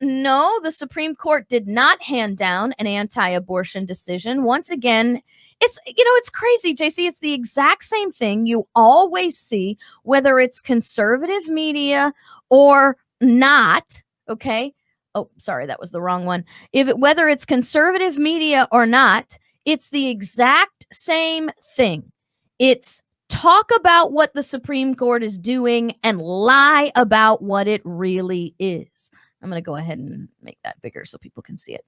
no, the Supreme Court did not hand down an anti-abortion decision. Once again, it's crazy, JC. It's the exact same thing you always see, whether it's conservative media or not. Okay. Oh, sorry, that was the wrong one. Whether it's conservative media or not, it's the exact same thing. It's talk about what the Supreme Court is doing and lie about what it really is. I'm going to go ahead and make that bigger so people can see it.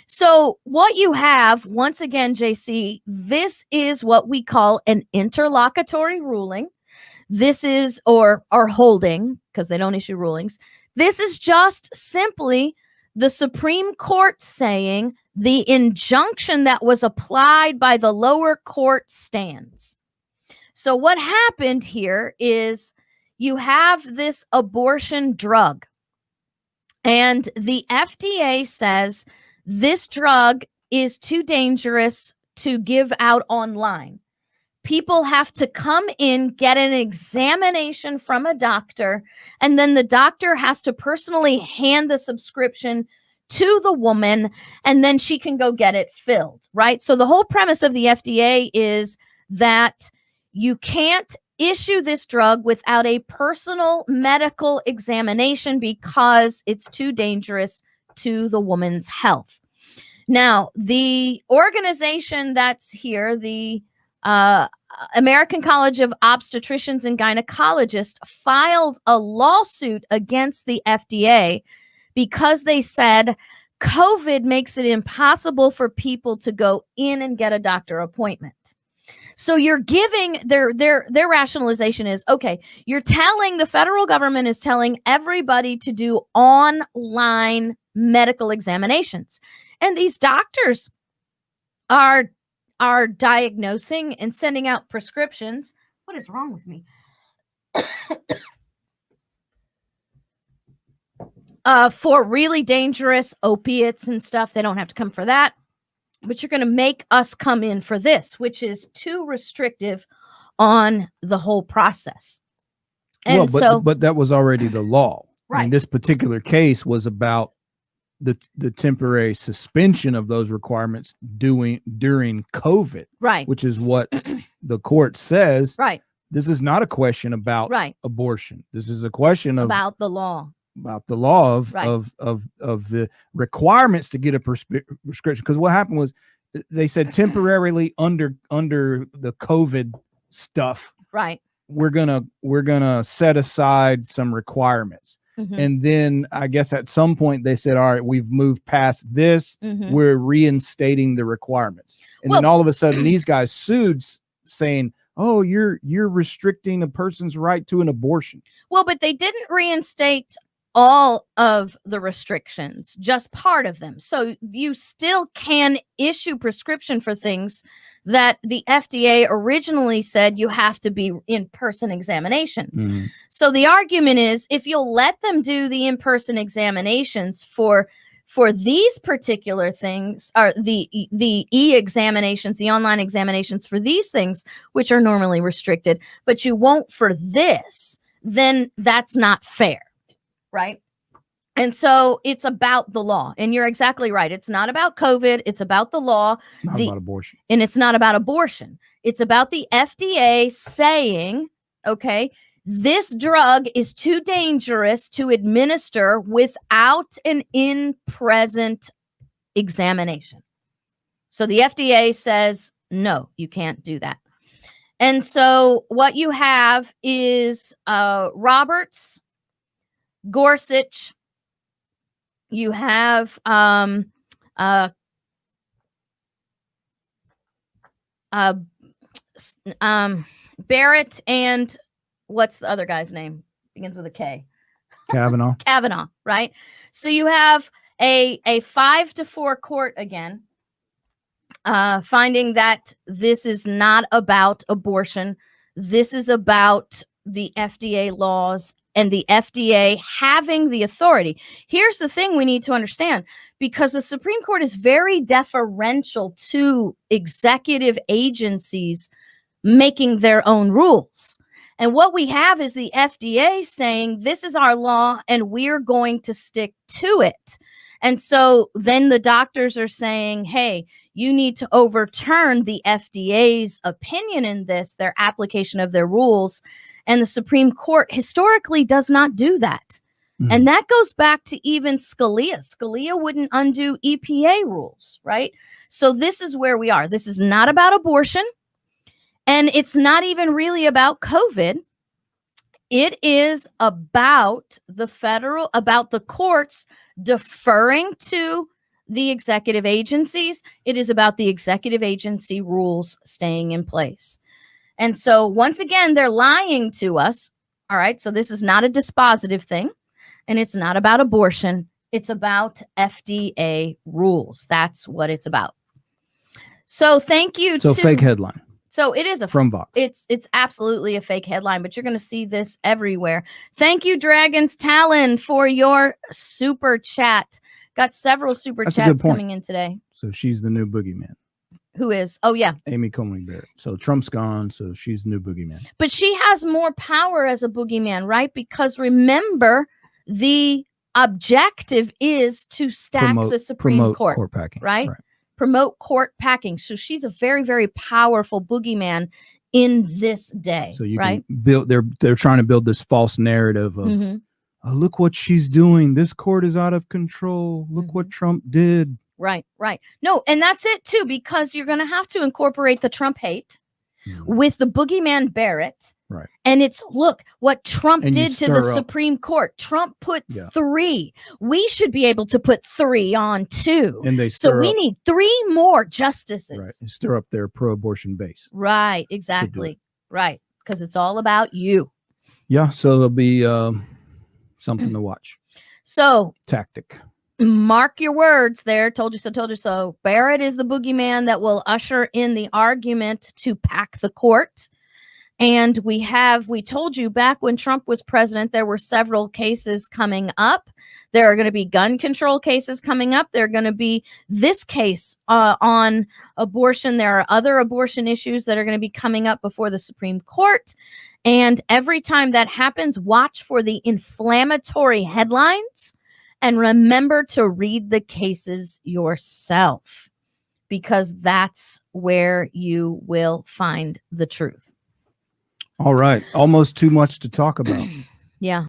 So what you have, once again, JC, this is what we call an interlocutory ruling. This is, or holding, because they don't issue rulings. This is just simply the Supreme Court saying the injunction that was applied by the lower court stands. So what happened here is you have this abortion drug. And the FDA says this drug is too dangerous to give out online. People have to come in, get an examination from a doctor, and then the doctor has to personally hand the subscription to the woman, and then she can go get it filled, right? So the whole premise of the FDA is that you can't issue this drug without a personal medical examination because it's too dangerous to the woman's health. Now, the organization that's here, the American College of Obstetricians and Gynecologists, filed a lawsuit against the FDA because they said COVID makes it impossible for people to go in and get a doctor appointment. So you're giving their rationalization is, okay, you're telling the federal government is telling everybody to do online medical examinations. And these doctors are diagnosing and sending out prescriptions. What is wrong with me? For really dangerous opiates and stuff. They don't have to come for that. But you're going to make us come in for this, which is too restrictive on the whole process. And but that was already the law. Right. I mean, this particular case was about the temporary suspension of those requirements during COVID. Right. Which is what the court says. Right. This is not a question about abortion. This is a question about the law. About the law of the requirements to get a prescription. Because what happened was they said temporarily under the COVID stuff, right, we're gonna set aside some requirements. Mm-hmm. And then I guess at some point they said, all right, we've moved past this. Mm-hmm. We're reinstating the requirements. And then all of a sudden these guys sued saying, oh, you're restricting a person's right to an abortion. Well, but they didn't reinstate all of the restrictions, just part of them. So you still can issue prescription for things that the FDA originally said you have to be in-person examinations. Mm-hmm. So the argument is, if you'll let them do the in-person examinations for these particular things, or the e-examinations, the online examinations for these things, which are normally restricted, but you won't for this, then that's not fair. Right. And so it's about the law. And you're exactly right. It's not about COVID. It's about the law. Not about abortion. And it's not about abortion. It's about the FDA saying, okay, this drug is too dangerous to administer without an in-present examination. So the FDA says, no, you can't do that. And so what you have is Roberts, Gorsuch, you have Barrett, and what's the other guy's name? Begins with a K. Kavanaugh. Kavanaugh, right? So you have a 5-4 court again, finding that this is not about abortion. This is about the FDA laws and the FDA having the authority. Here's the thing we need to understand, because the Supreme Court is very deferential to executive agencies making their own rules. And what we have is the FDA saying, this is our law and we're going to stick to it. And so then the doctors are saying, hey, you need to overturn the FDA's opinion in this, their application of their rules. And the Supreme Court historically does not do that. And that goes back to even Scalia. Scalia wouldn't undo EPA rules, right? So this is where we are. This is not about abortion. And it's not even really about COVID. It is about the courts deferring to the executive agencies. It is about the executive agency rules staying in place. And so once again, they're lying to us. All right. So this is not a dispositive thing. And it's not about abortion. It's about FDA rules. That's what it's about. So thank you. So fake headline. So it is from Vox. It's absolutely a fake headline, but you're going to see this everywhere. Thank you, Dragon's Talon, for your super chat. Got several super chats coming in today. So she's the new boogeyman. Who is? Oh, yeah. Amy Coney Barrett. So Trump's gone, so she's the new boogeyman. But she has more power as a boogeyman, right? Because remember, the objective is to stack the Supreme Court. Court packing, right? Promote court packing. So she's a very, very powerful boogeyman in this day. So you right? can build. They're trying to build this false narrative of, oh, look what she's doing. This court is out of control. Look what Trump did. Right. No, and that's it too, because you're going to have to incorporate the Trump hate with the boogeyman Barrett. Right. And it's, look, what Trump did to the Supreme Court. Trump put 3. We should be able to put 3 on too. And we need 3 more justices. Right. And stir up their pro-abortion base. Right. Exactly. Right. Because it's all about you. Yeah. So there'll be something to watch. So tactic. Mark your words there. Told you so, told you so. Barrett is the boogeyman that will usher in the argument to pack the court. And we told you back when Trump was president, there were several cases coming up. There are going to be gun control cases coming up. There are going to be this case on abortion. There are other abortion issues that are going to be coming up before the Supreme Court. And every time that happens, watch for the inflammatory headlines and remember to read the cases yourself, because that's where you will find the truth. All right. Almost too much to talk about. Yeah.